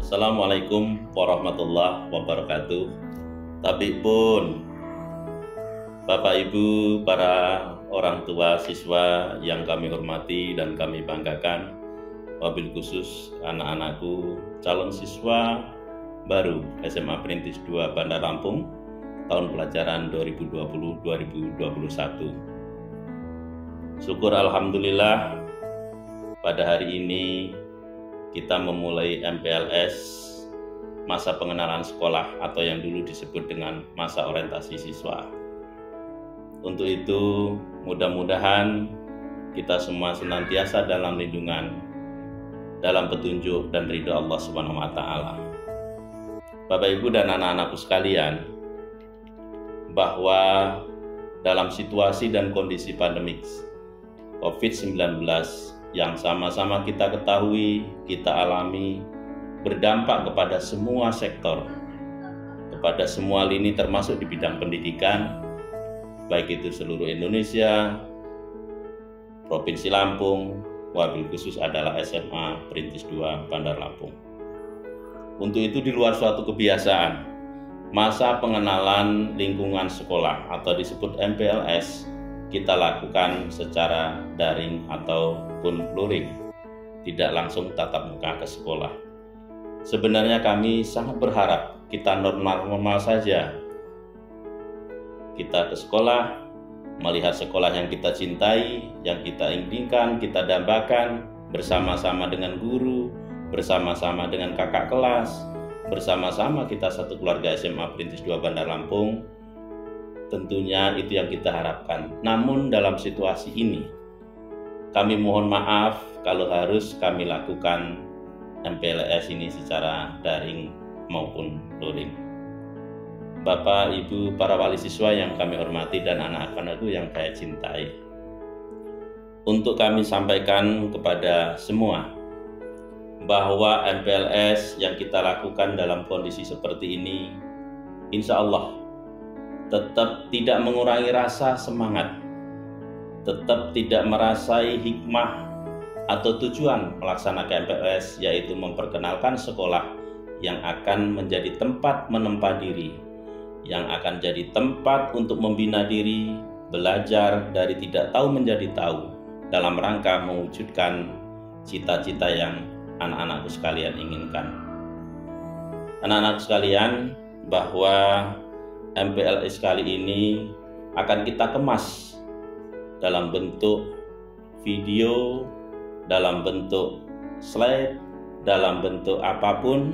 Assalamualaikum warahmatullahi wabarakatuh. Tapi pun Bapak Ibu, para orang tua siswa yang kami hormati dan kami banggakan, wabil khusus anak-anakku calon siswa baru SMA Perintis 2 Bandar Lampung tahun pelajaran 2020-2021. Syukur alhamdulillah pada hari ini kita memulai MPLS, masa pengenalan sekolah atau yang dulu disebut dengan masa orientasi siswa. Untuk itu mudah-mudahan kita semua senantiasa dalam lindungan, dalam petunjuk dan ridho Allah Subhanahu wa Ta'ala. Bapak Ibu dan anak-anakku sekalian, bahwa dalam situasi dan kondisi pandemik COVID-19 yang sama-sama kita ketahui, kita alami, berdampak kepada semua sektor, kepada semua lini termasuk di bidang pendidikan, baik itu seluruh Indonesia, Provinsi Lampung, wabil khusus adalah SMA Perintis 2 Bandar Lampung. Untuk itu di luar suatu kebiasaan, masa pengenalan lingkungan sekolah atau disebut MPLS kita lakukan secara daring ataupun luring, tidak langsung tatap muka ke sekolah. Sebenarnya kami sangat berharap kita normal-normal saja. Kita ke sekolah, melihat sekolah yang kita cintai, yang kita inginkan, kita dambakan, bersama-sama dengan guru, bersama-sama dengan kakak kelas, bersama-sama kita satu keluarga SMA Perintis 2 Bandar Lampung. Tentunya itu yang kita harapkan. Namun dalam situasi ini, kami mohon maaf kalau harus kami lakukan MPLS ini secara daring maupun luring. Bapak, Ibu, para wali siswa yang kami hormati dan anak-anakku yang saya cintai, untuk kami sampaikan kepada semua bahwa MPLS yang kita lakukan dalam kondisi seperti ini, insya Allah tetap tidak mengurangi rasa semangat, tetap tidak merasai hikmah atau tujuan melaksanakan MPLS, yaitu memperkenalkan sekolah yang akan menjadi tempat menempa diri, yang akan jadi tempat untuk membina diri, belajar dari tidak tahu menjadi tahu, dalam rangka mewujudkan cita-cita yang anak-anakku sekalian inginkan. Anak-anakku sekalian, bahwa MPLS kali ini akan kita kemas dalam bentuk video, dalam bentuk slide, dalam bentuk apapun.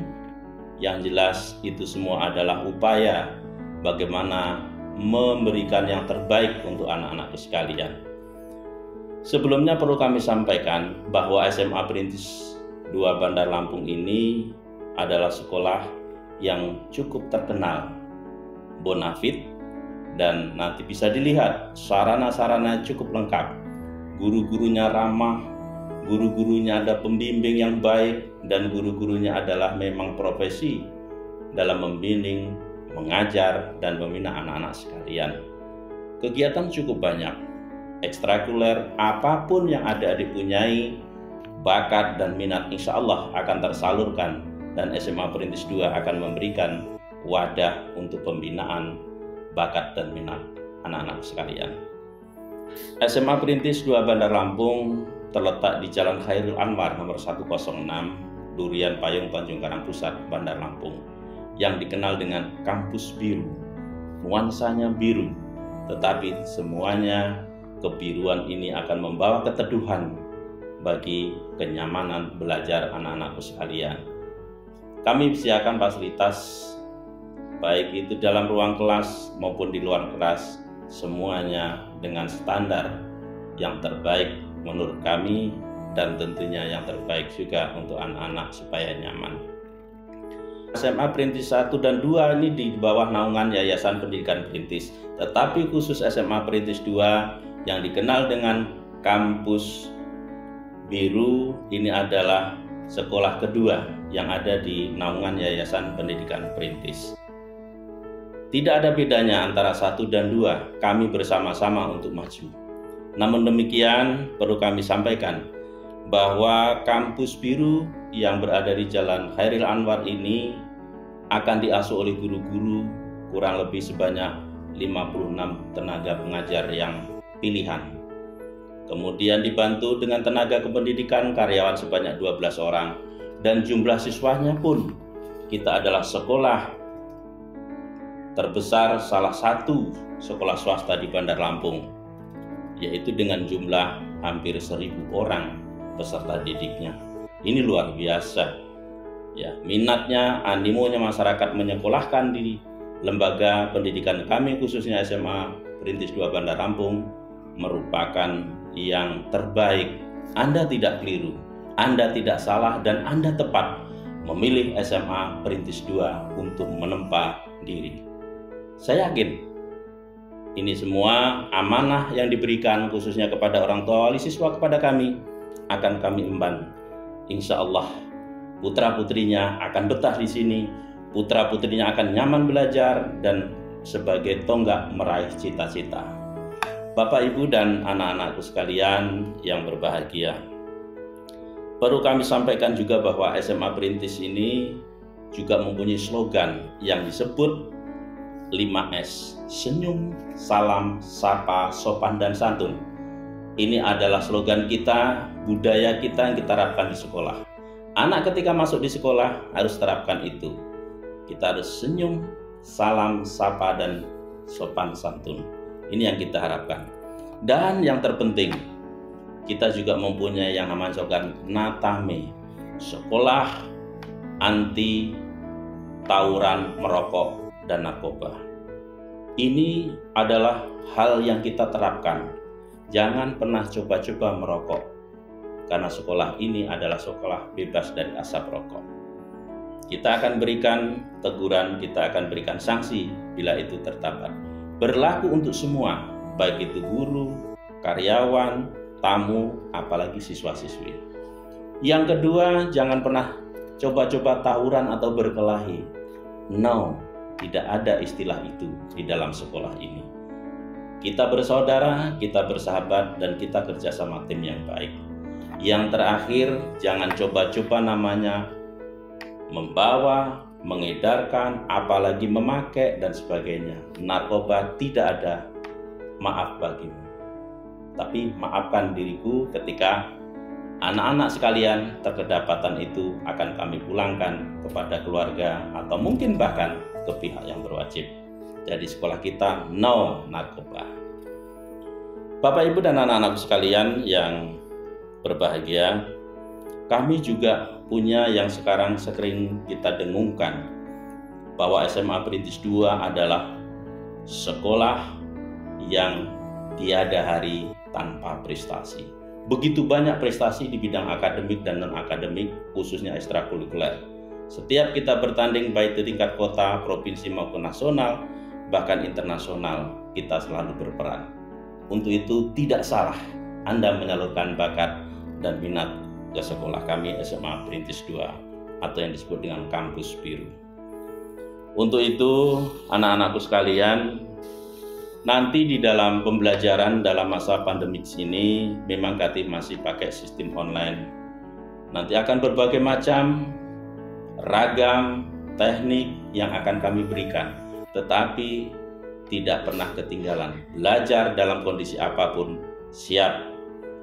Yang jelas itu semua adalah upaya bagaimana memberikan yang terbaik untuk anak-anakku sekalian. Sebelumnya perlu kami sampaikan bahwa SMA Perintis 2 Bandar Lampung ini adalah sekolah yang cukup terkenal, bonafit, dan nanti bisa dilihat sarana-sarana cukup lengkap. Guru-gurunya ramah, guru-gurunya ada pembimbing yang baik, dan guru-gurunya adalah memang profesi dalam membimbing, mengajar, dan membina anak-anak sekalian. Kegiatan cukup banyak, ekstrakurikuler, apapun yang ada dipunyai, bakat dan minat insya Allah akan tersalurkan, dan SMA Perintis 2 akan memberikan wadah untuk pembinaan bakat dan minat anak-anak sekalian. SMA Perintis 2 Bandar Lampung terletak di Jalan Khairul Anwar nomor 106, Durian Payung, Tanjung Karang Pusat, Bandar Lampung, yang dikenal dengan kampus biru. Nuansanya biru, tetapi semuanya kebiruan ini akan membawa keteduhan bagi kenyamanan belajar anak-anakku sekalian. Kami sediakan fasilitas baik itu dalam ruang kelas maupun di luar kelas, semuanya dengan standar yang terbaik menurut kami, dan tentunya yang terbaik juga untuk anak-anak supaya nyaman. SMA Perintis 1 dan 2 ini di bawah naungan Yayasan Pendidikan Perintis, tetapi khusus SMA Perintis 2 yang dikenal dengan kampus biru ini adalah sekolah kedua yang ada di naungan Yayasan Pendidikan Perintis. Tidak ada bedanya antara 1 dan 2, kami bersama-sama untuk maju. Namun demikian perlu kami sampaikan bahwa kampus biru yang berada di Jalan Khairil Anwar ini akan diasuh oleh guru-guru kurang lebih sebanyak 56 tenaga pengajar yang pilihan. Kemudian dibantu dengan tenaga kependidikan karyawan sebanyak 12 orang, dan jumlah siswanya pun kita adalah sekolah terbesar, salah satu sekolah swasta di Bandar Lampung, yaitu dengan jumlah hampir 1.000 orang peserta didiknya. Ini luar biasa ya, minatnya, animonya masyarakat menyekolahkan di lembaga pendidikan kami, khususnya SMA Perintis 2 Bandar Lampung, merupakan yang terbaik. Anda tidak keliru, Anda tidak salah, dan Anda tepat memilih SMA Perintis 2 untuk menempa diri. Saya yakin ini semua amanah yang diberikan khususnya kepada orang tua wali siswa kepada kami akan kami emban. Insya Allah putra-putrinya akan betah di sini, putra-putrinya akan nyaman belajar dan sebagai tonggak meraih cita-cita. Bapak, Ibu, dan anak-anakku sekalian yang berbahagia, perlu kami sampaikan juga bahwa SMA Perintis ini juga mempunyai slogan yang disebut 5S, senyum, salam, sapa, sopan, dan santun. Ini adalah slogan kita, budaya kita yang kita terapkan di sekolah. Anak ketika masuk di sekolah harus terapkan itu. Kita harus senyum, salam, sapa, dan sopan santun. Ini yang kita harapkan. Dan yang terpenting, kita juga mempunyai yang namanya slogan Natame, sekolah anti tawuran, merokok, dan narkoba. Ini adalah hal yang kita terapkan. Jangan pernah coba-coba merokok, karena sekolah ini adalah sekolah bebas dari asap rokok. Kita akan berikan teguran, kita akan berikan sanksi bila itu terdapat. Berlaku untuk semua, baik itu guru, karyawan, tamu, apalagi siswa-siswi. Yang kedua, jangan pernah coba-coba tawuran atau berkelahi. No, tidak ada istilah itu di dalam sekolah ini. Kita bersaudara, kita bersahabat, dan kita kerja sama tim yang baik. Yang terakhir, jangan coba-coba namanya membawa, mengedarkan, apalagi memakai, dan sebagainya. Narkoba tidak ada maaf bagimu. Tapi maafkan diriku ketika anak-anak sekalian terkedapatan itu akan kami pulangkan kepada keluarga atau mungkin bahkan ke pihak yang berwajib. Jadi sekolah kita no narkoba. Bapak, Ibu, dan anak-anak sekalian yang berbahagia, kami juga punya yang sekarang sering kita dengungkan, bahwa SMA Perintis 2 adalah sekolah yang tiada hari tanpa prestasi. Begitu banyak prestasi di bidang akademik dan non-akademik, khususnya ekstrakurikuler. Setiap kita bertanding baik di tingkat kota, provinsi maupun nasional, bahkan internasional, kita selalu berperan. Untuk itu tidak salah Anda menyalurkan bakat dan minat ke sekolah kami SMA Perintis 2 atau yang disebut dengan kampus biru. Untuk itu anak-anakku sekalian, nanti di dalam pembelajaran dalam masa pandemik ini memang Kati masih pakai sistem online. Nanti akan berbagai macam ragam teknik yang akan kami berikan, tetapi tidak pernah ketinggalan. Belajar dalam kondisi apapun siap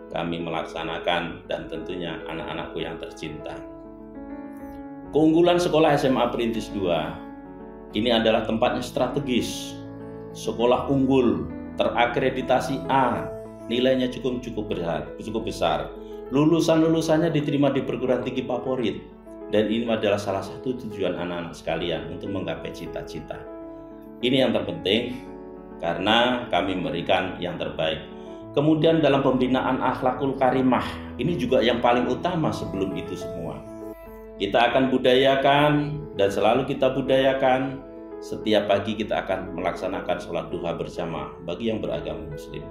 kami melaksanakan, dan tentunya anak-anakku yang tercinta. Keunggulan sekolah SMA Perintis 2 ini adalah tempatnya strategis. Sekolah unggul, terakreditasi A, nilainya cukup besar. Lulusannya diterima di perguruan tinggi favorit, dan ini adalah salah satu tujuan anak-anak sekalian untuk menggapai cita-cita. Ini yang terpenting karena kami memberikan yang terbaik. Kemudian dalam pembinaan akhlakul karimah, ini juga yang paling utama sebelum itu semua. Kita akan budayakan, dan selalu kita budayakan, setiap pagi kita akan melaksanakan sholat duha bersama bagi yang beragama muslim.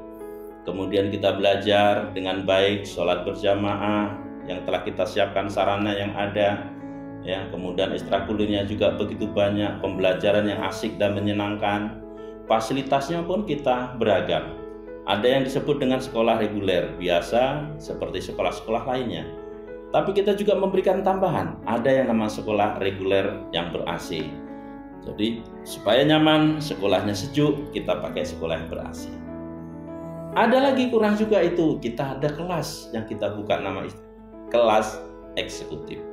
Kemudian kita belajar dengan baik sholat berjamaah yang telah kita siapkan sarana yang ada. Ya, kemudian ekstrakurikulernya juga begitu banyak, pembelajaran yang asik dan menyenangkan. Fasilitasnya pun kita beragam. Ada yang disebut dengan sekolah reguler biasa seperti sekolah-sekolah lainnya. Tapi kita juga memberikan tambahan, ada yang namanya sekolah reguler yang ber-AC. Jadi supaya nyaman, sekolahnya sejuk, kita pakai sekolah yang ber-AC. Ada lagi kurang juga itu, kita ada kelas yang kita buka nama kelas eksekutif.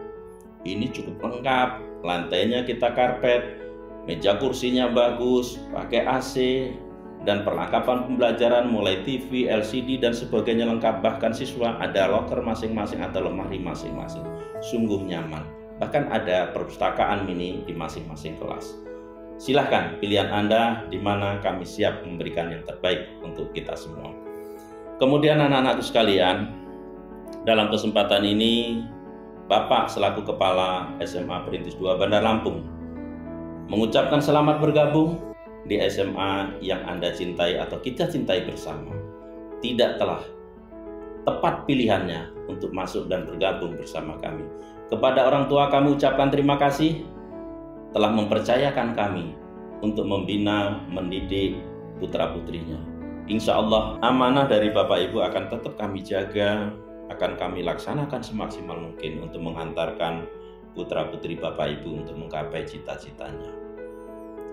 Ini cukup lengkap, lantainya kita karpet, meja kursinya bagus, pakai AC, dan perlengkapan pembelajaran mulai TV, LCD dan sebagainya lengkap. Bahkan siswa ada loker masing-masing atau lemari masing-masing. Sungguh nyaman. Bahkan ada perpustakaan mini di masing-masing kelas. Silahkan pilihan Anda, di mana kami siap memberikan yang terbaik untuk kita semua. Kemudian anak-anakku sekalian, dalam kesempatan ini Bapak selaku Kepala SMA Perintis 2 Bandar Lampung mengucapkan selamat bergabung di SMA yang Anda cintai atau kita cintai bersama. Tidak telah tepat pilihannya untuk masuk dan bergabung bersama kami. Kepada orang tua kami ucapkan terima kasih telah mempercayakan kami untuk membina, mendidik putra-putrinya. Insya Allah amanah dari Bapak Ibu akan tetap kami jaga, akan kami laksanakan semaksimal mungkin untuk menghantarkan putra-putri Bapak Ibu untuk menggapai cita-citanya.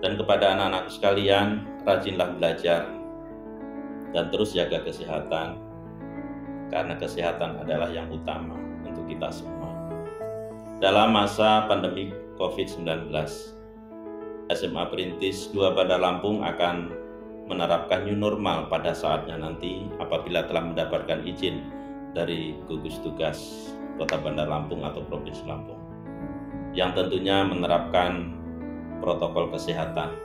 Dan kepada anak-anak sekalian, rajinlah belajar dan terus jaga kesehatan, karena kesehatan adalah yang utama untuk kita semua. Dalam masa pandemi COVID-19, SMA Perintis 2 Bandar Lampung akan menerapkan new normal pada saatnya nanti apabila telah mendapatkan izin dari gugus tugas Kota Bandar Lampung atau Provinsi Lampung, yang tentunya menerapkan protokol kesehatan.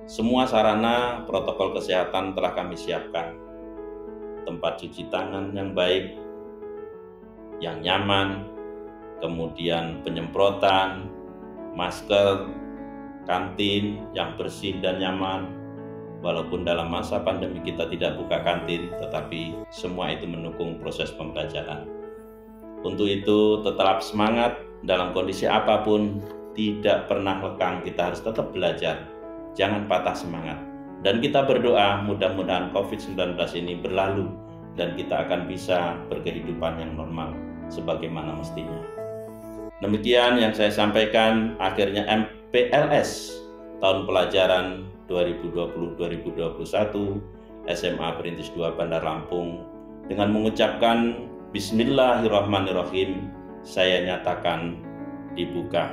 Semua sarana protokol kesehatan telah kami siapkan. Tempat cuci tangan yang baik, yang nyaman, kemudian penyemprotan, masker, kantin yang bersih dan nyaman. Walaupun dalam masa pandemi kita tidak buka kantin, tetapi semua itu mendukung proses pembelajaran. Untuk itu tetap semangat dalam kondisi apapun. Tidak pernah lekang, kita harus tetap belajar, jangan patah semangat. Dan kita berdoa mudah-mudahan COVID-19 ini berlalu dan kita akan bisa berkehidupan yang normal sebagaimana mestinya. Demikian yang saya sampaikan. Akhirnya MPLS tahun pelajaran 2020-2021 SMA Perintis 2 Bandar Lampung dengan mengucapkan Bismillahirrahmanirrahim, saya nyatakan dibuka.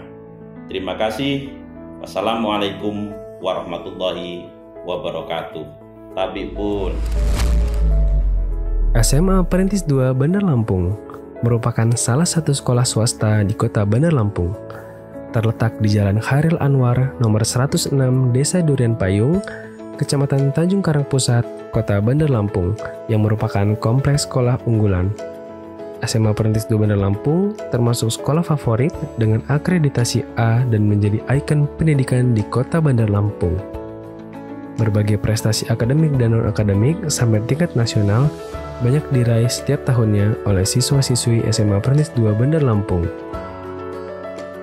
Terima kasih. Wassalamualaikum warahmatullahi wabarakatuh. Tabipun. SMA Perintis 2 Bandar Lampung merupakan salah satu sekolah swasta di Kota Bandar Lampung. Terletak di Jalan Khairil Anwar nomor 106 Desa Durian Payung, Kecamatan Tanjung Karang Pusat, Kota Bandar Lampung, yang merupakan kompleks sekolah unggulan. SMA Perintis 2 Bandar Lampung termasuk sekolah favorit dengan akreditasi A dan menjadi ikon pendidikan di Kota Bandar Lampung. Berbagai prestasi akademik dan non-akademik sampai tingkat nasional banyak diraih setiap tahunnya oleh siswa-siswi SMA Perintis 2 Bandar Lampung.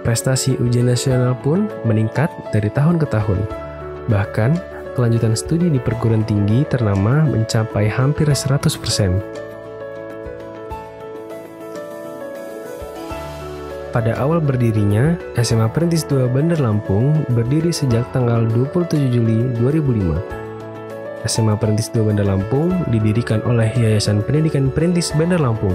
Prestasi ujian nasional pun meningkat dari tahun ke tahun. Bahkan, kelanjutan studi di perguruan tinggi ternama mencapai hampir 100%. Pada awal berdirinya, SMA Perintis 2 Bandar Lampung berdiri sejak tanggal 27 Juli 2005. SMA Perintis 2 Bandar Lampung didirikan oleh Yayasan Pendidikan Perintis Bandar Lampung.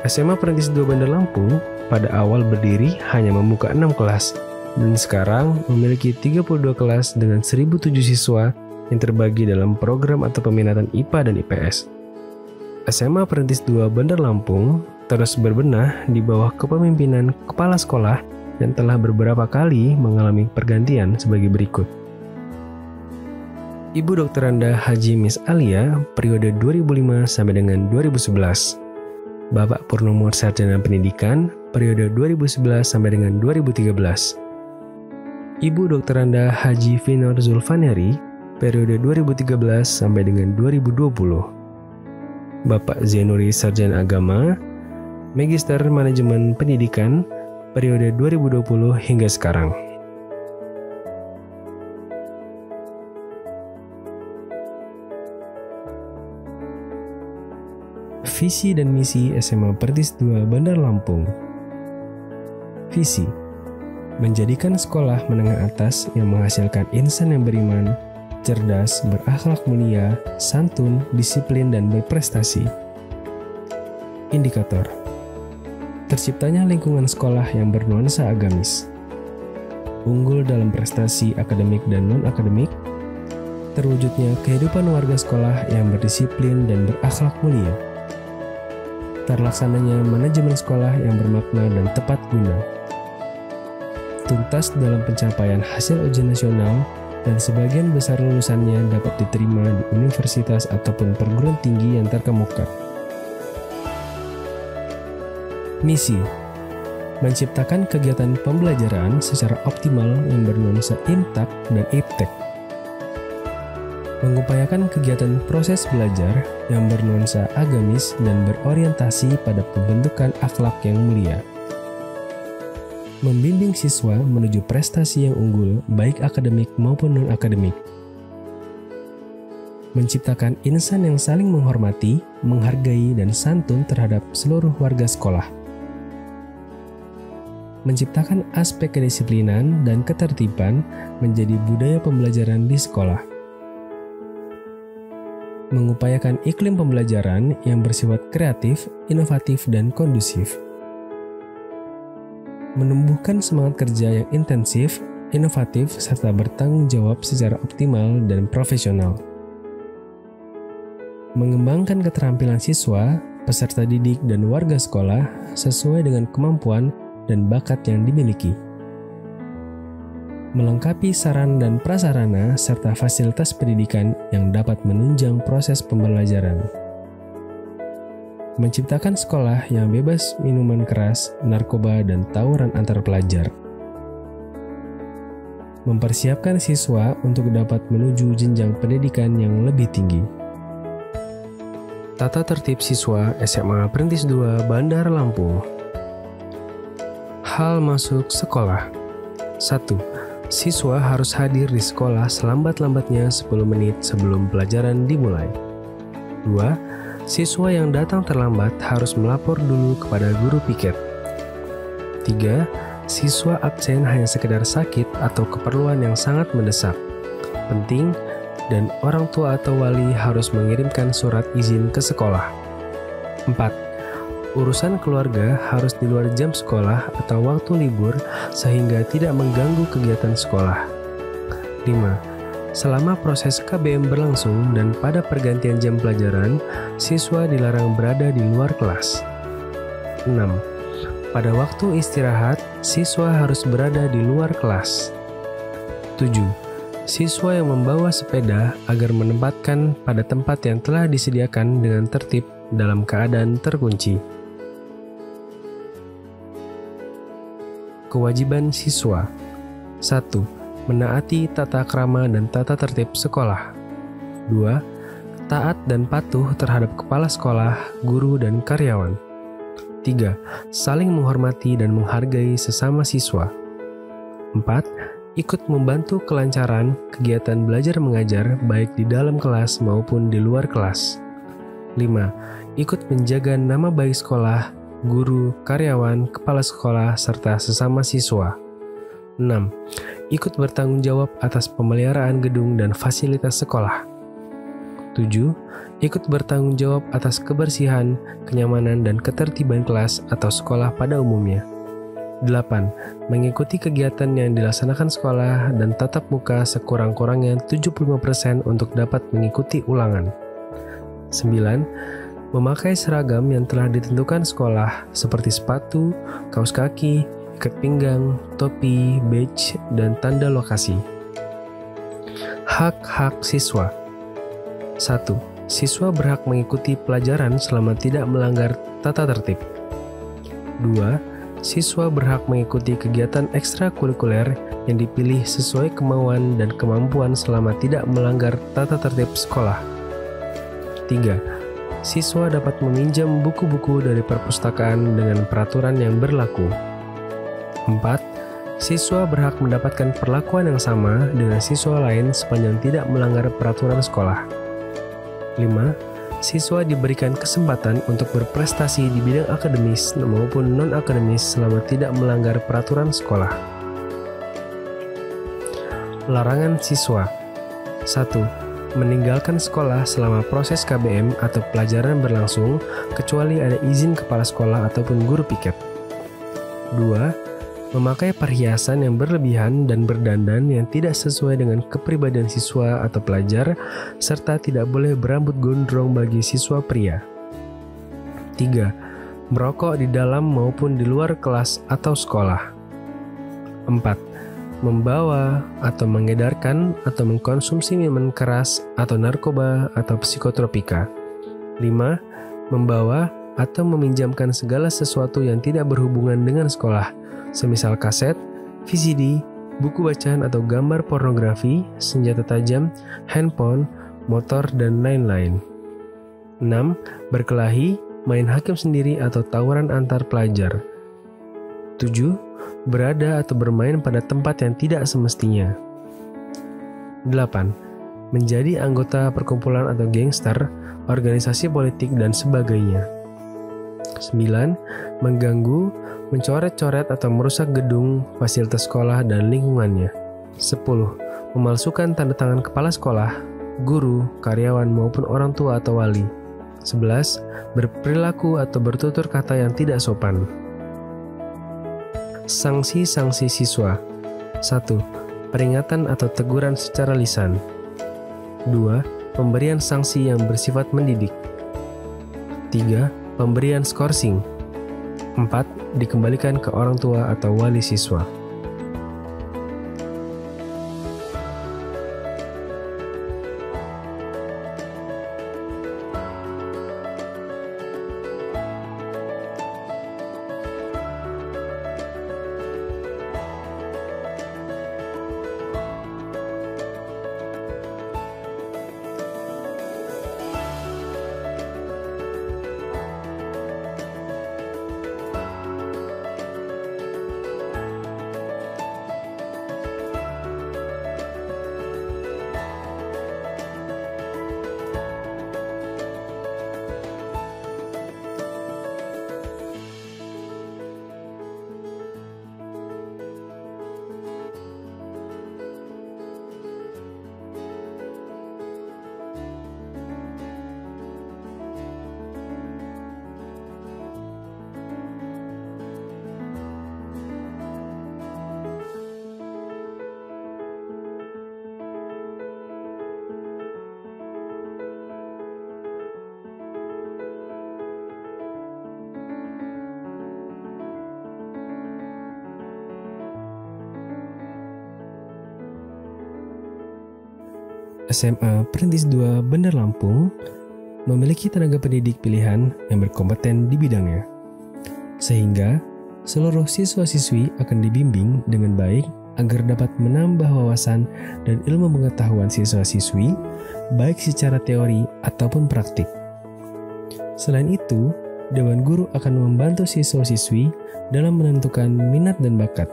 SMA Perintis 2 Bandar Lampung pada awal berdiri hanya membuka 6 kelas, dan sekarang memiliki 32 kelas dengan 1.007 siswa yang terbagi dalam program atau peminatan IPA dan IPS. SMA Perintis 2 Bandar Lampung terus berbenah di bawah kepemimpinan kepala sekolah dan telah beberapa kali mengalami pergantian sebagai berikut. Ibu Dr. Anda Haji Miss Alia periode 2005 sampai dengan 2011. Bapak Purnomo Sarjana Pendidikan periode 2011 sampai dengan 2013. Ibu Dr. Anda Haji Vinor Zulfaneri periode 2013 sampai dengan 2020. Bapak Zainuri Sarjana Agama Magister Manajemen Pendidikan periode 2020 hingga sekarang. visi dan misi SMA Perintis 2 Bandar Lampung. Visi: menjadikan sekolah menengah atas yang menghasilkan insan yang beriman, cerdas, berakhlak mulia, santun, disiplin, dan berprestasi. Indikator: terciptanya lingkungan sekolah yang bernuansa agamis, unggul dalam prestasi akademik dan non-akademik, terwujudnya kehidupan warga sekolah yang berdisiplin dan berakhlak mulia, terlaksananya manajemen sekolah yang bermakna dan tepat guna, tuntas dalam pencapaian hasil ujian nasional, dan sebagian besar lulusannya dapat diterima di universitas ataupun perguruan tinggi yang terkemuka. Misi: menciptakan kegiatan pembelajaran secara optimal yang bernuansa IMTAK dan IPTEK. Mengupayakan kegiatan proses belajar yang bernuansa agamis dan berorientasi pada pembentukan akhlak yang mulia. Membimbing siswa menuju prestasi yang unggul baik akademik maupun non-akademik. Menciptakan insan yang saling menghormati, menghargai, dan santun terhadap seluruh warga sekolah. Menciptakan aspek kedisiplinan dan ketertiban menjadi budaya pembelajaran di sekolah. Mengupayakan iklim pembelajaran yang bersifat kreatif, inovatif, dan kondusif. Menumbuhkan semangat kerja yang intensif, inovatif, serta bertanggung jawab secara optimal dan profesional. Mengembangkan keterampilan siswa, peserta didik, dan warga sekolah sesuai dengan kemampuan dan bakat yang dimiliki. Melengkapi saran dan prasarana serta fasilitas pendidikan yang dapat menunjang proses pembelajaran. Menciptakan sekolah yang bebas minuman keras, narkoba, dan tawuran antar pelajar. Mempersiapkan siswa untuk dapat menuju jenjang pendidikan yang lebih tinggi. Tata tertib siswa SMA Perintis 2 Bandar Lampung. Hal masuk sekolah. 1. Siswa harus hadir di sekolah selambat-lambatnya 10 menit sebelum pelajaran dimulai. 2. Siswa yang datang terlambat harus melapor dulu kepada guru piket. 3. Siswa absen hanya sekedar sakit atau keperluan yang sangat mendesak, penting, dan orang tua atau wali harus mengirimkan surat izin ke sekolah. 4. Urusan keluarga harus di luar jam sekolah atau waktu libur sehingga tidak mengganggu kegiatan sekolah. 5. Selama proses KBM berlangsung dan pada pergantian jam pelajaran, siswa dilarang berada di luar kelas. 6. Pada waktu istirahat, siswa harus berada di luar kelas. 7. Siswa yang membawa sepeda agar menempatkan pada tempat yang telah disediakan dengan tertib dalam keadaan terkunci. Kewajiban siswa. 1. Menaati tata krama dan tata tertib sekolah. 2. Taat dan patuh terhadap kepala sekolah, guru, dan karyawan. 3. Saling menghormati dan menghargai sesama siswa. 4. Ikut membantu kelancaran kegiatan belajar mengajar baik di dalam kelas maupun di luar kelas. 5. Ikut menjaga nama baik sekolah, guru, karyawan, kepala sekolah, serta sesama siswa. 6. Ikut bertanggung jawab atas pemeliharaan gedung dan fasilitas sekolah. 7. Ikut bertanggung jawab atas kebersihan, kenyamanan, dan ketertiban kelas atau sekolah pada umumnya. 8. Mengikuti kegiatan yang dilaksanakan sekolah dan tatap muka sekurang-kurangnya 75% untuk dapat mengikuti ulangan. 9. Memakai seragam yang telah ditentukan sekolah seperti sepatu, kaos kaki, ikat pinggang, topi, badge, dan tanda lokasi. Hak-hak siswa. 1. Siswa berhak mengikuti pelajaran selama tidak melanggar tata tertib. 2. Siswa berhak mengikuti kegiatan ekstrakurikuler yang dipilih sesuai kemauan dan kemampuan selama tidak melanggar tata tertib sekolah. 3. Siswa dapat meminjam buku-buku dari perpustakaan dengan peraturan yang berlaku. 4. Siswa berhak mendapatkan perlakuan yang sama dengan siswa lain sepanjang tidak melanggar peraturan sekolah. 5. siswa diberikan kesempatan untuk berprestasi di bidang akademis maupun non-akademis selama tidak melanggar peraturan sekolah. Larangan siswa. 1. Meninggalkan sekolah selama proses KBM atau pelajaran berlangsung kecuali ada izin kepala sekolah ataupun guru piket. 2. Memakai perhiasan yang berlebihan dan berdandan yang tidak sesuai dengan kepribadian siswa atau pelajar, serta tidak boleh berambut gondrong bagi siswa pria. 3. Merokok di dalam maupun di luar kelas atau sekolah. 4. Membawa atau mengedarkan atau mengkonsumsi minuman keras atau narkoba atau psikotropika. 5. Membawa atau meminjamkan segala sesuatu yang tidak berhubungan dengan sekolah, semisal kaset, VCD, buku bacaan atau gambar pornografi, senjata tajam, handphone, motor, dan lain-lain. 6. Berkelahi, main hakim sendiri atau tawuran antar pelajar. 7. Berada atau bermain pada tempat yang tidak semestinya. 8. Menjadi anggota perkumpulan atau gangster, organisasi politik, dan sebagainya. 9. Mengganggu, mencoret-coret atau merusak gedung, fasilitas sekolah, dan lingkungannya. 10. Memalsukan tanda tangan kepala sekolah, guru, karyawan, maupun orang tua atau wali. 11. Berperilaku atau bertutur kata yang tidak sopan. Sanksi-sanksi siswa. 1. Peringatan atau teguran secara lisan. 2. Pemberian sanksi yang bersifat mendidik. 3. Pemberian skorsing. 4. Dikembalikan ke orang tua atau wali siswa. SMA Perintis 2 Bandar Lampung memiliki tenaga pendidik pilihan yang berkompeten di bidangnya, sehingga seluruh siswa-siswi akan dibimbing dengan baik agar dapat menambah wawasan dan ilmu pengetahuan siswa-siswi, baik secara teori ataupun praktik. Selain itu, Dewan Guru akan membantu siswa-siswi dalam menentukan minat dan bakat.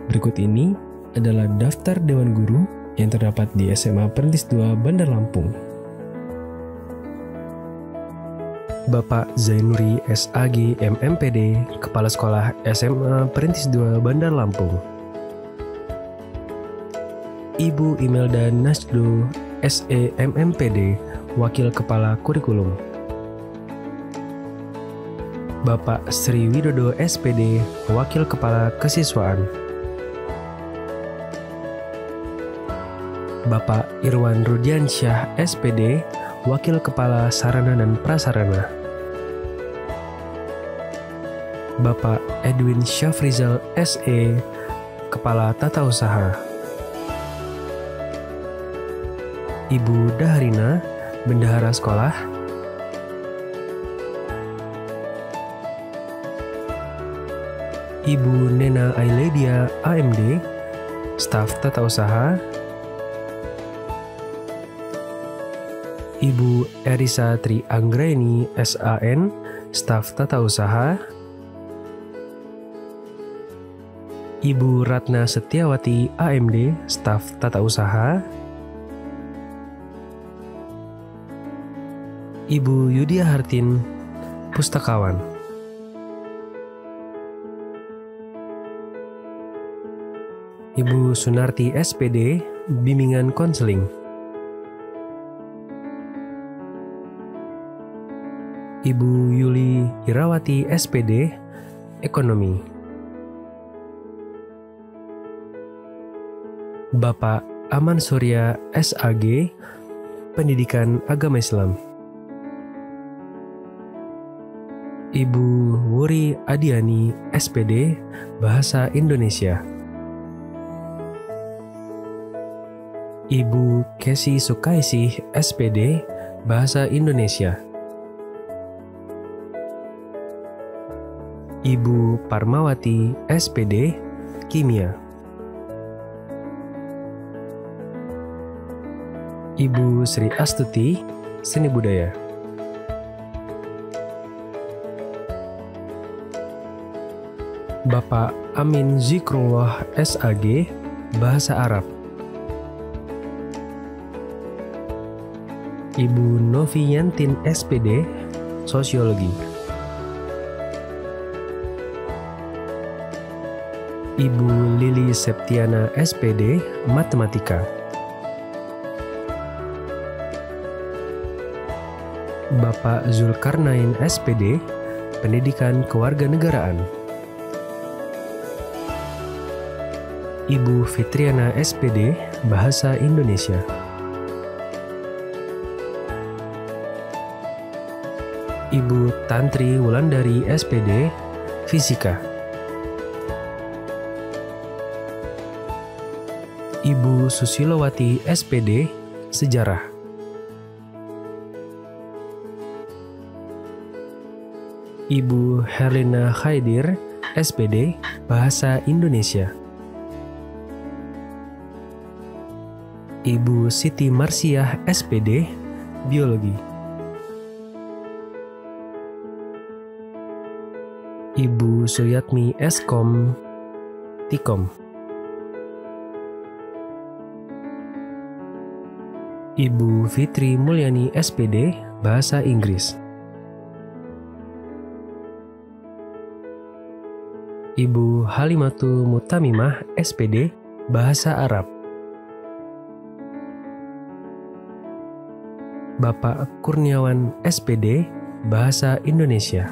Berikut ini adalah daftar Dewan Guru yang terdapat di SMA Perintis 2 Bandar Lampung. Bapak Zainuri SAG MMPD, Kepala Sekolah SMA Perintis 2 Bandar Lampung. Ibu Imelda Nasdo SE MMPD, Wakil Kepala Kurikulum. Bapak Sri Widodo SPD, Wakil Kepala Kesiswaan. Bapak Irwan Rudiansyah SPD, Wakil Kepala Sarana dan Prasarana. Bapak Edwin Syafrizal SE, Kepala Tata Usaha. Ibu Daharina, Bendahara Sekolah. Ibu Nena Ailedia AMD, Staf Tata Usaha. Ibu Erisa Tri Anggraini SAN, Staf Tata Usaha. Ibu Ratna Setiawati AMD, Staf Tata Usaha. Ibu Yudia Hartin, Pustakawan. Ibu Sunarti SPD, Bimbingan Konseling. Ibu Yuli Irawati SPD, Ekonomi. Bapak Aman Surya SAG, Pendidikan Agama Islam. Ibu Wuri Adiani SPD, Bahasa Indonesia. Ibu Kesi Sukaisih SPD, Bahasa Indonesia. Ibu Parmawati SPD, Kimia. Ibu Sri Astuti, Seni Budaya. Bapak Amin Zikrullah SAG, Bahasa Arab. Ibu Novi Yantin SPD, Sosiologi. Ibu Lili Septiana SPD, Matematika. Bapak Zulkarnain SPD, Pendidikan Kewarganegaraan. Ibu Fitriana SPD, Bahasa Indonesia. Ibu Tantri Wulandari SPD, Fisika. Ibu Susilowati SPD, Sejarah. Ibu Herlina Khaidir SPD, Bahasa Indonesia. Ibu Siti Marsiah SPD, Biologi. Ibu Suyatmi Eskom, Tikom. Ibu Fitri Mulyani SPD, Bahasa Inggris. Ibu Halimatu Mutamimah SPD, Bahasa Arab. Bapak Kurniawan SPD, Bahasa Indonesia.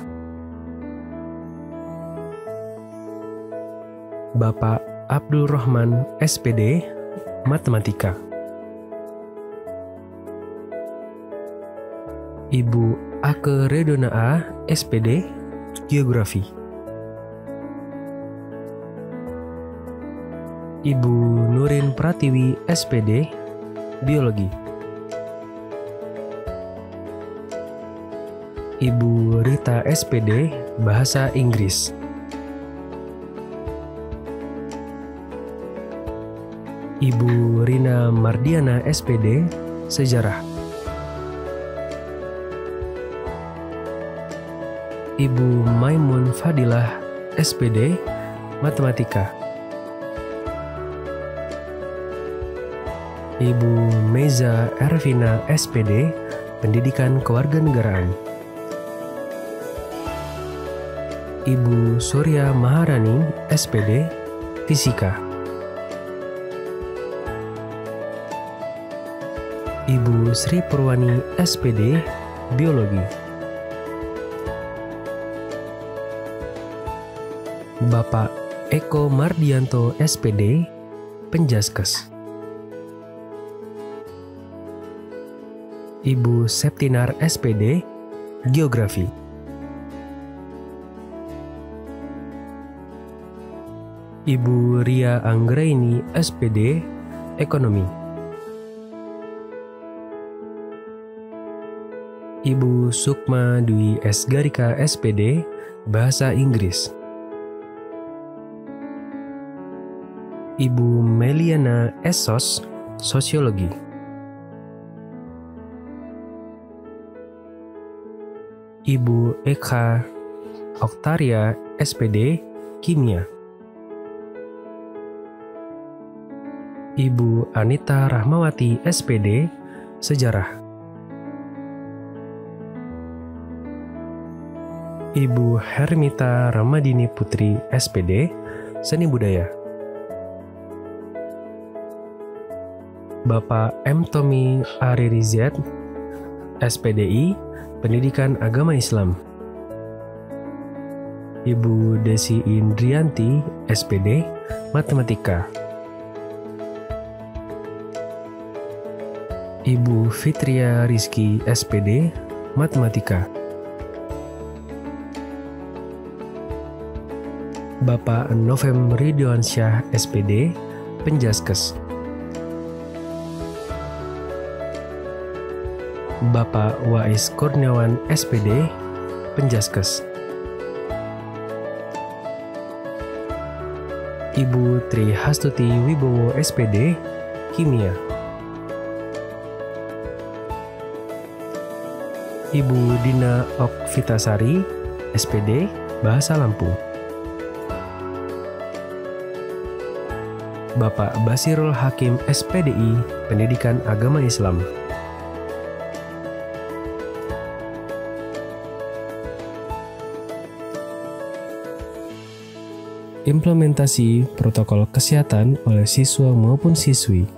Bapak Abdul Rahman SPD, Matematika. Ibu Ake Redonaa SPD, Geografi. Ibu Nurin Pratiwi SPD, Biologi. Ibu Rita SPD, Bahasa Inggris. Ibu Rina Mardiana SPD, Sejarah. Ibu Maimun Fadilah SPD, Matematika. Ibu Meza Ervina SPD, Pendidikan Kewarganegaraan. Ibu Surya Maharani SPD, Fisika. Ibu Sri Purwani SPD, Biologi. Bapak Eko Mardianto SPD, Penjaskes. Ibu Septinar SPD, Geografi. Ibu Ria Anggraini SPD, Ekonomi. Ibu Sukma Dwi S. Garika SPD, Bahasa Inggris. Ibu Meliana Esos, Sosiologi. Ibu Eka Oktaria SPD, Kimia. Ibu Anita Rahmawati SPD, Sejarah. Ibu Hermita Ramadini Putri, SPD, Seni Budaya. Bapak M. Tommy Aririzet, SPDI, Pendidikan Agama Islam. Ibu Desi Indrianti, SPD, Matematika. Ibu Fitria Rizky, SPD, Matematika. Bapak Novem Ridwansyah, SPD, Penjaskes. Bapak Wais Kurniawan, SPD, Penjaskes. Ibu Tri Hastuti Wibowo, SPD, Kimia. Ibu Dina Okvitasari, SPD, Bahasa Lampung. Bapak Basirul Hakim, SPDI, Pendidikan Agama Islam. Implementasi protokol kesehatan oleh siswa maupun siswi.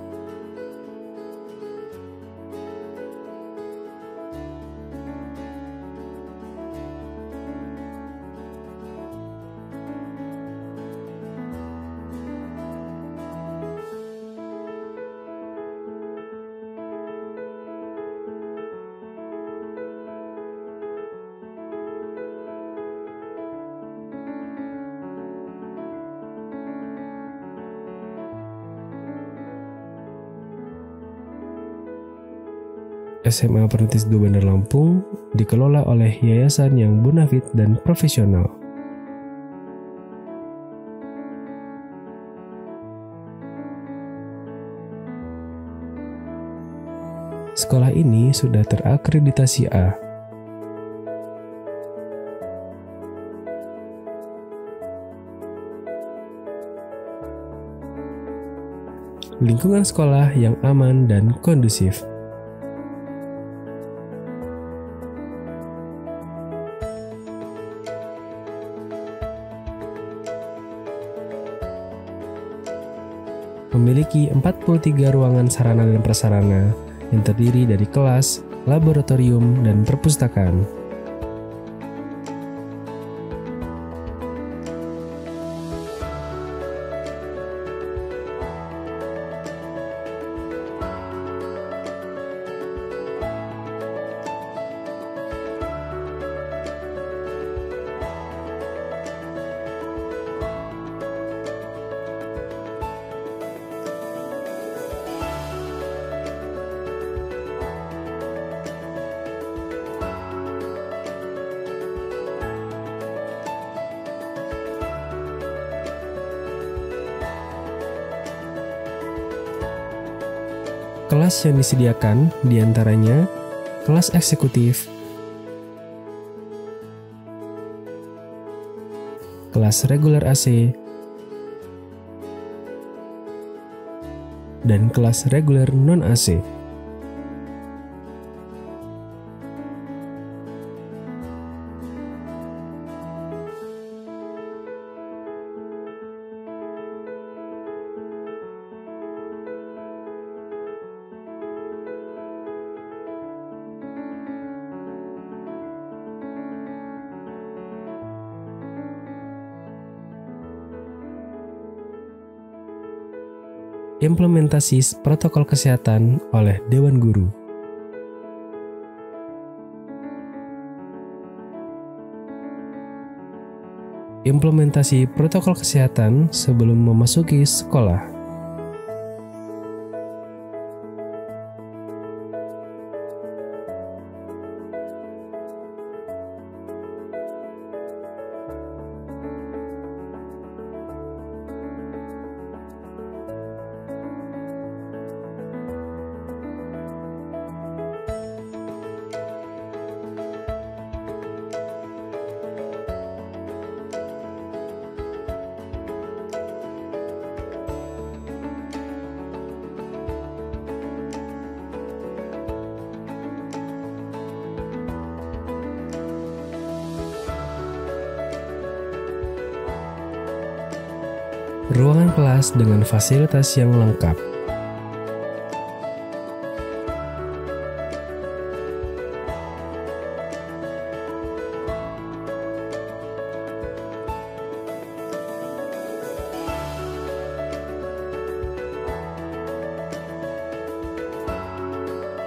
SMA Perintis 2 Bandar Lampung dikelola oleh yayasan yang bonafit dan profesional. Sekolah ini sudah terakreditasi A. Lingkungan sekolah yang aman dan kondusif. Memiliki 43 ruangan sarana dan prasarana yang terdiri dari kelas, laboratorium, dan perpustakaan. Kelas yang disediakan diantaranya kelas eksekutif, kelas reguler AC, dan kelas reguler non-AC. Implementasi protokol kesehatan oleh Dewan Guru. Implementasi protokol kesehatan sebelum memasuki sekolah. ruangan kelas dengan fasilitas yang lengkap.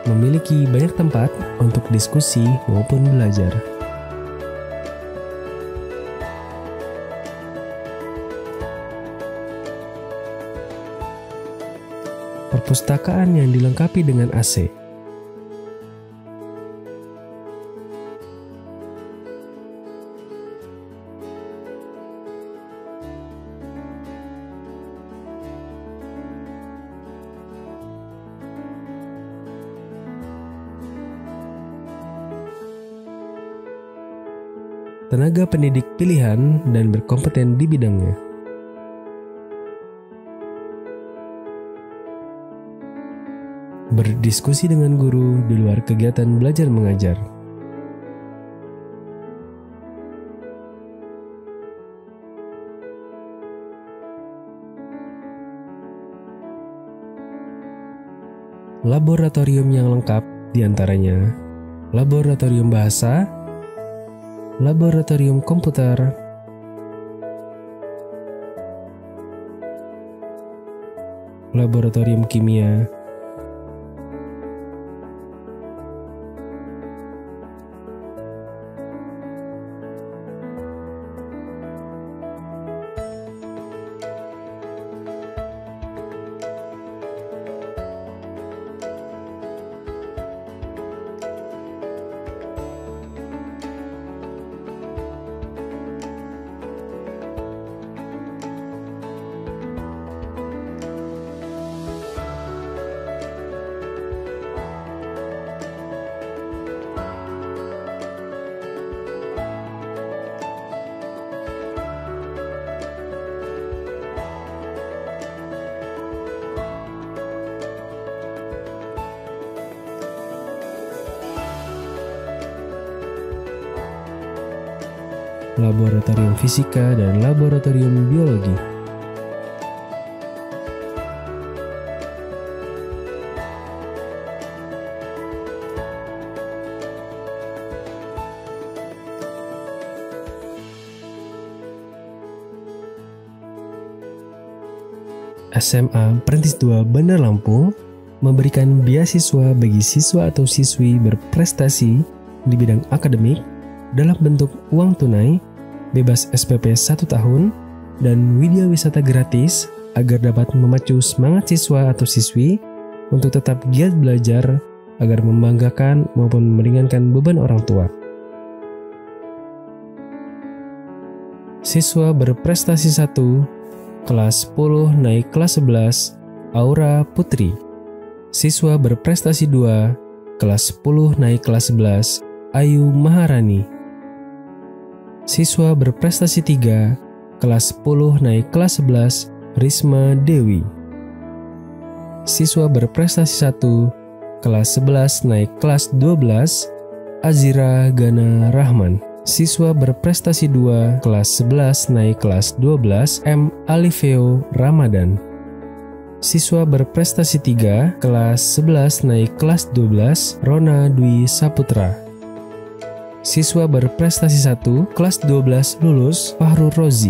Memiliki banyak tempat untuk diskusi maupun belajar. Perpustakaan yang dilengkapi dengan AC. Tenaga pendidik pilihan dan berkompeten di bidangnya. Berdiskusi dengan guru di luar kegiatan belajar mengajar. Laboratorium yang lengkap diantaranya laboratorium bahasa, laboratorium komputer, laboratorium kimia, laboratorium fisika, dan laboratorium biologi. SMA Perintis 2 Bandar Lampung memberikan beasiswa bagi siswa atau siswi berprestasi di bidang akademik dalam bentuk uang tunai, bebas SPP 1 tahun, dan widya wisata gratis agar dapat memacu semangat siswa atau siswi untuk tetap giat belajar agar membanggakan maupun meringankan beban orang tua. Siswa berprestasi 1, kelas 10 naik kelas 11, Aura Putri. Siswa berprestasi 2, kelas 10 naik kelas 11, Ayu Maharani. Siswa berprestasi 3, kelas 10 naik kelas 11, Risma Dewi. Siswa berprestasi 1, kelas 11 naik kelas 12, Azira Gana Rahman. Siswa berprestasi 2, kelas 11 naik kelas 12, M. Alifeo Ramadan. Siswa berprestasi 3, kelas 11 naik kelas 12, Rona Dwi Saputra. Siswa berprestasi 1, kelas 12 lulus, Fahru Rozi.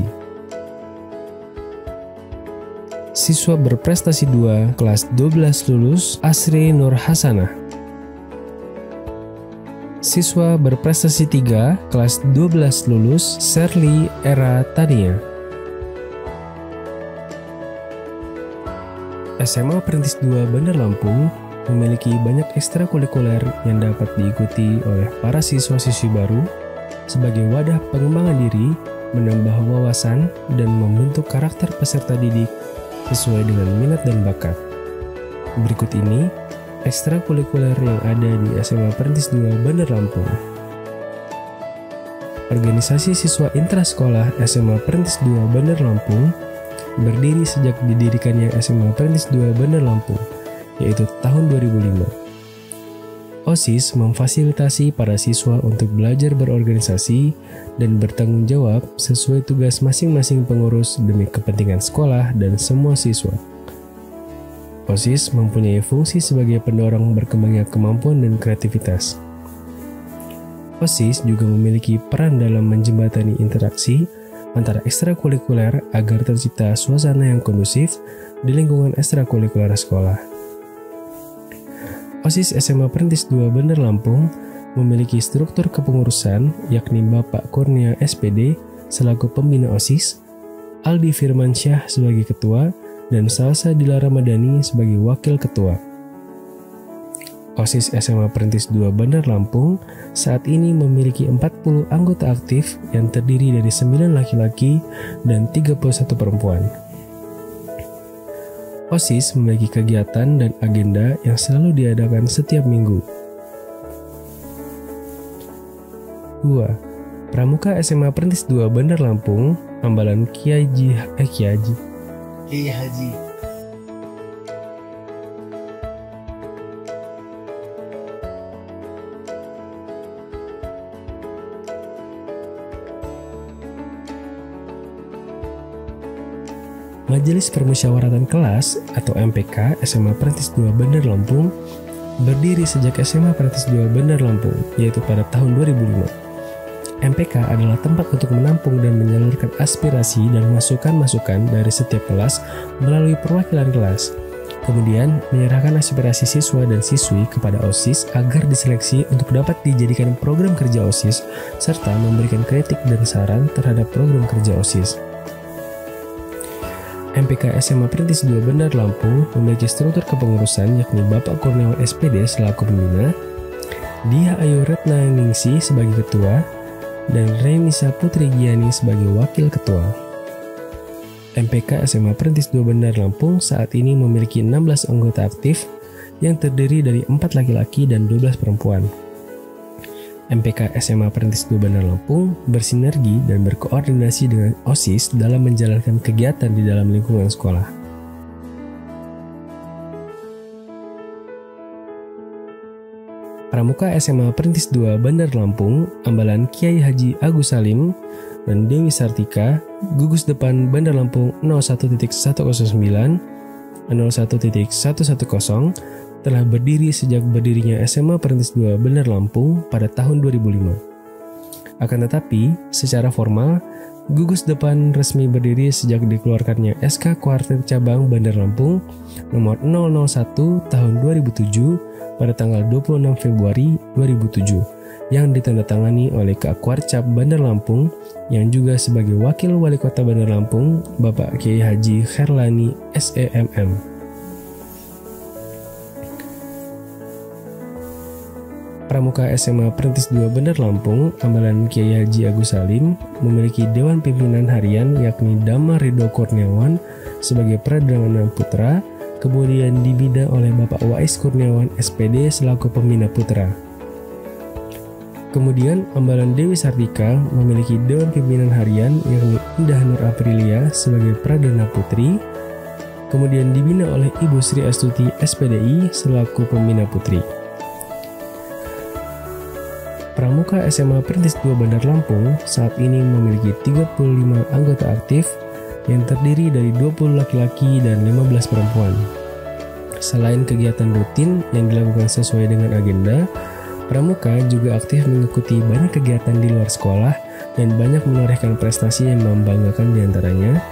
Siswa berprestasi 2, kelas 12 lulus, Asri Nur Hasanah. Siswa berprestasi 3, kelas 12 lulus, Serly Era Tania. SMA Perintis 2 Bandar Lampung memiliki banyak ekstrakurikuler yang dapat diikuti oleh para siswa-siswi baru sebagai wadah pengembangan diri, menambah wawasan, dan membentuk karakter peserta didik sesuai dengan minat dan bakat. Berikut ini ekstrakurikuler yang ada di SMA Perintis 2 Bandar Lampung. Organisasi Siswa Intrasekolah SMA Perintis 2 Bandar Lampung berdiri sejak didirikannya SMA Perintis 2 Bandar Lampung, yaitu tahun 2005. OSIS memfasilitasi para siswa untuk belajar berorganisasi dan bertanggung jawab sesuai tugas masing-masing pengurus demi kepentingan sekolah dan semua siswa. OSIS mempunyai fungsi sebagai pendorong berkembangnya kemampuan dan kreativitas. OSIS juga memiliki peran dalam menjembatani interaksi antara ekstrakurikuler agar tercipta suasana yang kondusif di lingkungan ekstrakurikuler sekolah. OSIS SMA Perintis 2 Bandar Lampung memiliki struktur kepengurusan yakni Bapak Kurnia SPD selaku pembina OSIS, Aldi Firmansyah sebagai ketua, dan Salsa Dila Ramadhani sebagai wakil ketua. OSIS SMA Perintis 2 Bandar Lampung saat ini memiliki 40 anggota aktif yang terdiri dari 9 laki-laki dan 31 perempuan. OSIS memiliki kegiatan dan agenda yang selalu diadakan setiap minggu. 2. Pramuka SMA Perintis 2 Bandar Lampung, Ambalan Kiai Haji. Majelis Permusyawaratan Kelas atau MPK SMA Perintis 2 Bandar Lampung berdiri sejak SMA Perintis 2 Bandar Lampung, yaitu pada tahun 2005. MPK adalah tempat untuk menampung dan menyalurkan aspirasi dan masukan-masukan dari setiap kelas melalui perwakilan kelas. Kemudian, menyerahkan aspirasi siswa dan siswi kepada OSIS agar diseleksi untuk dapat dijadikan program kerja OSIS, serta memberikan kritik dan saran terhadap program kerja OSIS. MPK SMA Perintis 2 Bandar Lampung memiliki struktur kepengurusan yakni Bapak Kurniawan SPD selaku pembina, Dia Ayu Retna Ningsi sebagai ketua, dan Remisa Putri Giani sebagai wakil ketua. MPK SMA Perintis 2 Bandar Lampung saat ini memiliki 16 anggota aktif yang terdiri dari 4 laki-laki dan 12 perempuan. MPK SMA Perintis 2 Bandar Lampung bersinergi dan berkoordinasi dengan OSIS dalam menjalankan kegiatan di dalam lingkungan sekolah. Pramuka SMA Perintis 2 Bandar Lampung, Ambalan Kiai Haji Agus Salim dan Dewi Sartika, gugus depan Bandar Lampung 01.109, 01.110, telah berdiri sejak berdirinya SMA Perintis 2 Bandar Lampung pada tahun 2005. Akan tetapi, secara formal, gugus depan resmi berdiri sejak dikeluarkannya SK Kuartet Cabang Bandar Lampung nomor 001 tahun 2007 pada tanggal 26 Februari 2007 yang ditandatangani oleh Kakwarcap Bandar Lampung yang juga sebagai Wakil Wali Kota Bandar Lampung Bapak Kiai Haji Kherlani SEMM. Pramuka SMA Perintis 2 Bandar Lampung, Ambalan Kiai Haji Agus Salim, memiliki Dewan Pimpinan Harian yakni Damar Ridho Kurniawan sebagai Pradana Putra, kemudian dibina oleh Bapak Wais Kurniawan SPD selaku Pembina Putra. Kemudian Ambalan Dewi Sartika memiliki Dewan Pimpinan Harian yakni Indah Nur Aprilia sebagai Pradana Putri, kemudian dibina oleh Ibu Sri Astuti SPDI selaku Pembina Putri. Pramuka SMA Perintis 2 Bandar Lampung saat ini memiliki 35 anggota aktif yang terdiri dari 20 laki-laki dan 15 perempuan. Selain kegiatan rutin yang dilakukan sesuai dengan agenda, Pramuka juga aktif mengikuti banyak kegiatan di luar sekolah dan banyak menorehkan prestasi yang membanggakan diantaranya: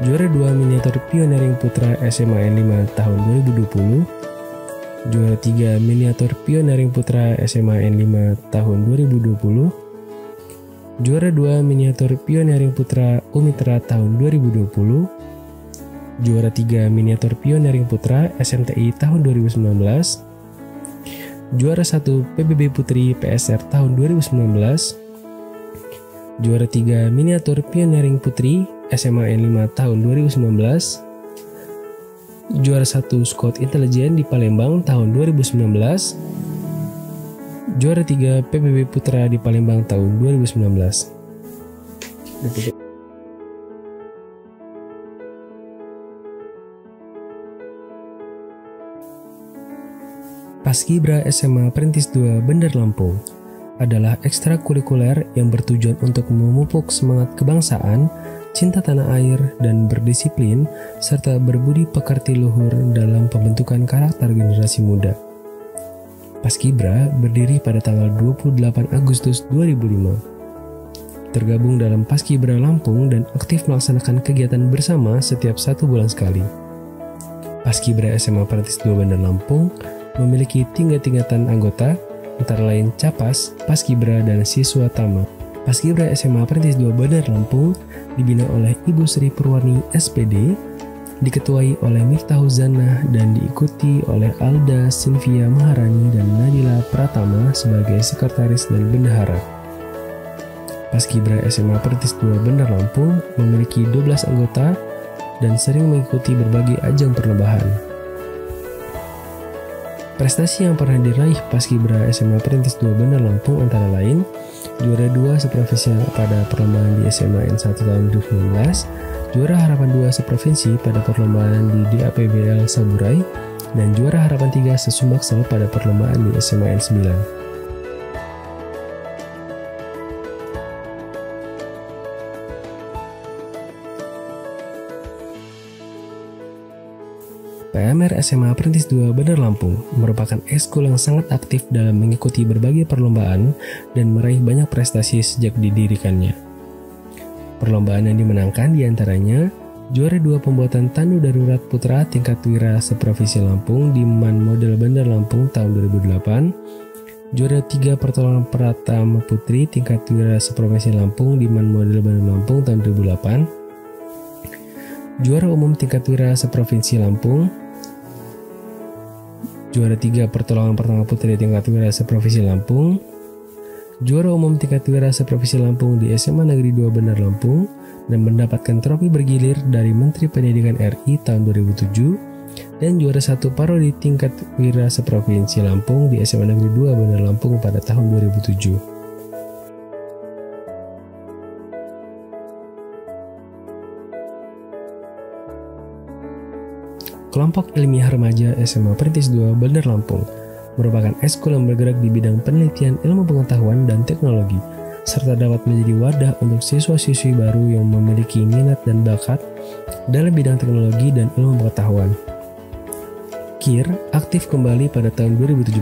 juara 2 miniatur pioneering putra SMA N5 tahun 2020, juara 3 miniatur pioneering putra SMA N5 tahun 2020, juara 2 miniatur pioneering putra Umitra tahun 2020, juara 3 miniatur pioneering putra SMTI tahun 2019, juara 1 PBB Putri PSR tahun 2019, juara 3 miniatur pioneering putri SMA N5 tahun 2019, juara 1 Scout Intelijen di Palembang tahun 2019, juara 3 PBB Putra di Palembang tahun 2019. Paskibra SMA Perintis 2 Bandar Lampung adalah ekstrakurikuler yang bertujuan untuk memupuk semangat kebangsaan, cinta tanah air, dan berdisiplin, serta berbudi pekerti luhur dalam pembentukan karakter generasi muda. Paskibra berdiri pada tanggal 28 Agustus 2005. Tergabung dalam Paskibra Lampung dan aktif melaksanakan kegiatan bersama setiap 1 bulan sekali. Paskibra SMA Perintis 2 Bandar Lampung memiliki tingkatan anggota, antara lain Capas, Paskibra, dan Siswa Tama. Paskibra SMA Perintis 2 Bandar Lampung dibina oleh Ibu Sri Purwani SPD, diketuai oleh Miftahul Zanah, dan diikuti oleh Alda Sinvia Maharani dan Nadila Pratama sebagai sekretaris dan bendahara. Paskibra SMA Perintis 2 Bandar Lampung memiliki 12 anggota dan sering mengikuti berbagai ajang perlombaan. Prestasi yang pernah diraih Paskibra SMA Perintis 2 Bandar Lampung antara lain juara 2 seprovinsial pada perlombaan di SMA N1 tahun 2019, juara harapan 2 seprovinsi pada perlombaan di DAPBL Saburai, dan juara harapan 3 se-Sumbaksel pada perlombaan di SMA N9. PMR SMA Perintis 2 Bandar Lampung merupakan ekskul yang sangat aktif dalam mengikuti berbagai perlombaan dan meraih banyak prestasi sejak didirikannya. Perlombaan yang dimenangkan diantaranya juara 2 pembuatan tandu darurat putra tingkat wira seprovinsi Lampung di Man Model Bandar Lampung tahun 2008, juara 3 pertolongan Pratama Putri tingkat wira seprovinsi Lampung di Man Model Bandar Lampung tahun 2008, juara umum tingkat wira seprovinsi Lampung, juara 3 pertolongan pertama putri tingkat wira seprovinsi Lampung, juara umum tingkat wira seprovinsi Lampung di SMA Negeri 2 Bandar Lampung, dan mendapatkan trofi bergilir dari Menteri Pendidikan RI tahun 2007, dan juara 1 parodi tingkat wira seprovinsi Lampung di SMA Negeri 2 Bandar Lampung pada tahun 2007. Kelompok Ilmiah Remaja SMA Perintis 2 Bandar Lampung merupakan ekskul yang bergerak di bidang penelitian ilmu pengetahuan dan teknologi, serta dapat menjadi wadah untuk siswa-siswi baru yang memiliki minat dan bakat dalam bidang teknologi dan ilmu pengetahuan. KIR aktif kembali pada tahun 2017.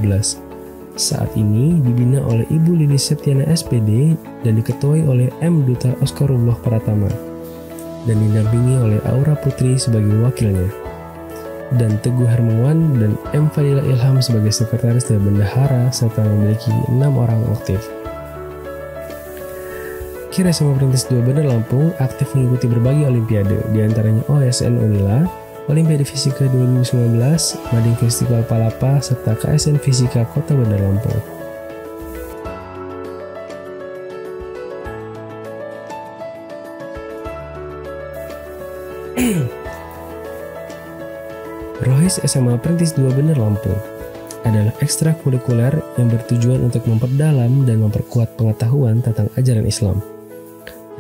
Saat ini dibina oleh Ibu Lilis Septiana SPD dan diketuai oleh M. Duta Oscarullah Pratama, dan didampingi oleh Aura Putri sebagai wakilnya, dan Teguh Hermawan dan M. Fadila Ilham sebagai sekretaris dan bendahara, serta memiliki 6 orang aktif. KIR SMA Perintis 2 Bandar Lampung aktif mengikuti berbagai olimpiade, diantaranya OSN Unila, Olimpiade Fisika 2019, Mading Festival Palapa, serta KSN Fisika Kota Bandar Lampung. Rohis SMA Perintis 2 Bandar Lampung adalah ekstrakurikuler yang bertujuan untuk memperdalam dan memperkuat pengetahuan tentang ajaran Islam.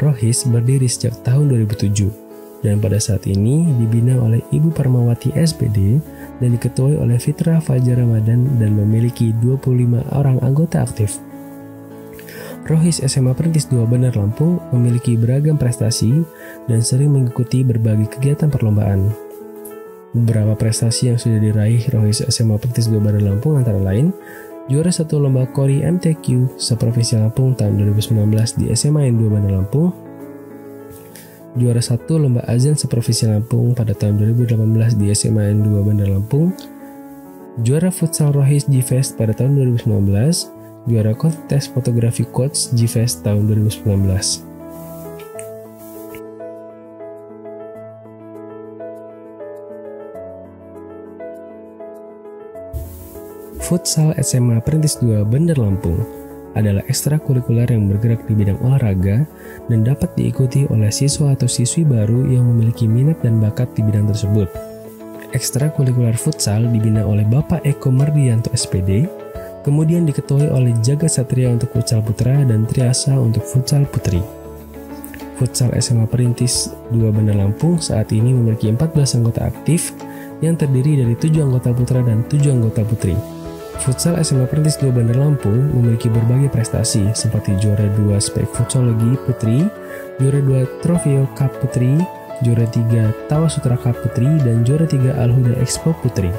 Rohis berdiri sejak tahun 2007 dan pada saat ini dibina oleh Ibu Parmawati SPD dan diketuai oleh Fitra Fajar Ramadan dan memiliki 25 orang anggota aktif. Rohis SMA Perintis 2 Bandar Lampung memiliki beragam prestasi dan sering mengikuti berbagai kegiatan perlombaan. Beberapa prestasi yang sudah diraih Rohis SMA Perintis 2 Bandar Lampung antara lain juara 1 lomba Kori MTQ seprovinsi Lampung tahun 2019 di SMA N2 Bandar Lampung, juara 1 lomba azan seprovinsi Lampung pada tahun 2018 di SMA N2 Bandar Lampung, juara futsal Rohis G-Fest pada tahun 2019, juara kontes fotografi Coach G-Fest tahun 2019. Futsal SMA Perintis 2 Bandar Lampung adalah ekstrakurikuler yang bergerak di bidang olahraga dan dapat diikuti oleh siswa atau siswi baru yang memiliki minat dan bakat di bidang tersebut. Ekstrakurikuler futsal dibina oleh Bapak Eko Mardianto SPD, kemudian diketuai oleh Jagat Satria untuk futsal putra dan Triasa untuk futsal putri. Futsal SMA Perintis 2 Bandar Lampung saat ini memiliki 14 anggota aktif yang terdiri dari 7 anggota putra dan 7 anggota putri. Futsal SMA Perintis 2 Bandar Lampung memiliki berbagai prestasi seperti juara 2 Spek Futsalogi Putri, juara 2 Trofeo Cup Putri, juara 3 Tawa Sutra Cup Putri, dan juara 3 Al-Huda Expo Putri.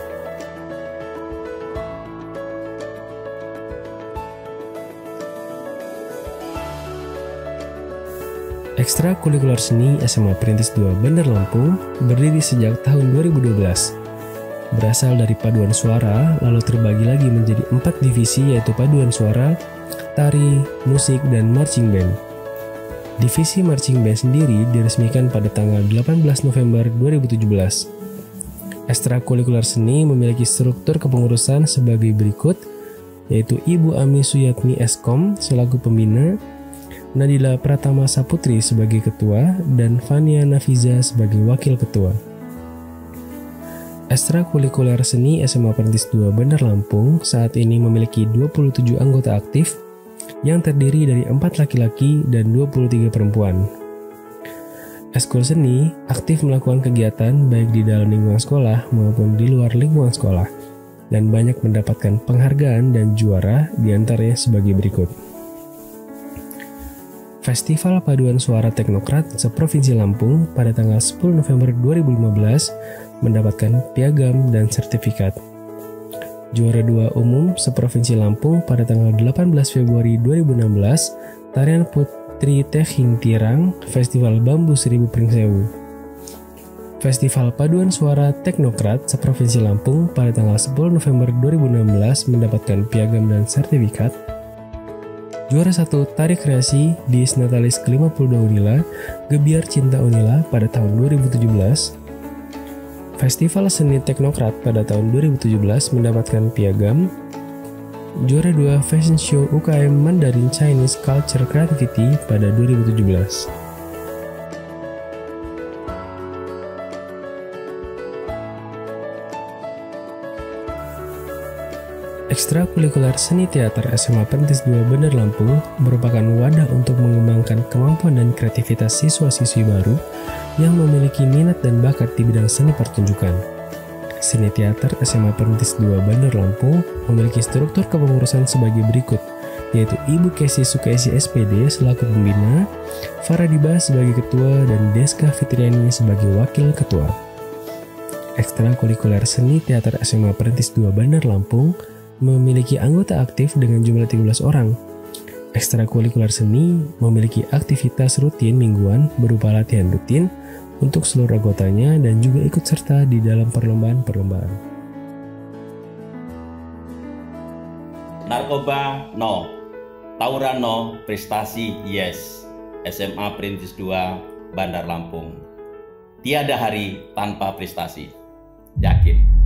Ekstrakurikuler seni SMA Perintis 2 Bandar Lampung berdiri sejak tahun 2012. Berasal dari paduan suara, lalu terbagi lagi menjadi 4 divisi, yaitu paduan suara, tari, musik, dan marching band. Divisi marching band sendiri diresmikan pada tanggal 18 November 2017. Ekstrakurikuler seni memiliki struktur kepengurusan sebagai berikut, yaitu Ibu Ami Suyatmi Eskom selaku pembina, Nadila Pratama Saputri sebagai ketua, dan Fania Nafiza sebagai wakil ketua. Ekstrakurikuler seni SMA Perintis 2 Bandar Lampung saat ini memiliki 27 anggota aktif yang terdiri dari 4 laki-laki dan 23 perempuan. Eskul seni aktif melakukan kegiatan baik di dalam lingkungan sekolah maupun di luar lingkungan sekolah, dan banyak mendapatkan penghargaan dan juara, diantaranya sebagai berikut. Festival Paduan Suara Teknokrat seprovinsi Lampung pada tanggal 10 November 2015 mendapatkan piagam dan sertifikat. Juara 2 umum seprovinsi Lampung pada tanggal 18 Februari 2016, tarian Putri Tehing Tirang, Festival Bambu Seribu Pringsewu. Festival Paduan Suara Teknokrat seprovinsi Lampung pada tanggal 10 November 2016 mendapatkan piagam dan sertifikat. Juara 1 Tarik Kreasi di Natalis ke-52 Unila, Gebiar Cinta Unila pada tahun 2017. Festival Seni Teknokrat pada tahun 2017 mendapatkan piagam. Juara 2 Fashion Show UKM Mandarin Chinese Culture Creativity pada 2017. Ekstrakurikuler Seni Teater SMA Perintis 2 Bandar Lampung merupakan wadah untuk mengembangkan kemampuan dan kreativitas siswa-siswi baru yang memiliki minat dan bakat di bidang seni pertunjukan. Seni Teater SMA Perintis 2 Bandar Lampung memiliki struktur kepengurusan sebagai berikut, yaitu Ibu Kesi Sukaisi SPD selaku pembina, Faradiba sebagai ketua, dan Deska Fitriani sebagai wakil ketua. Ekstrakurikuler Seni Teater SMA Perintis 2 Bandar Lampung memiliki anggota aktif dengan jumlah 13 orang. Ekstrakurikuler seni memiliki aktivitas rutin mingguan berupa latihan rutin untuk seluruh anggotanya dan juga ikut serta di dalam perlombaan-perlombaan. Narkoba no, tawuran no, prestasi yes. SMA Perintis 2 Bandar Lampung. Tiada hari tanpa prestasi. Yakin.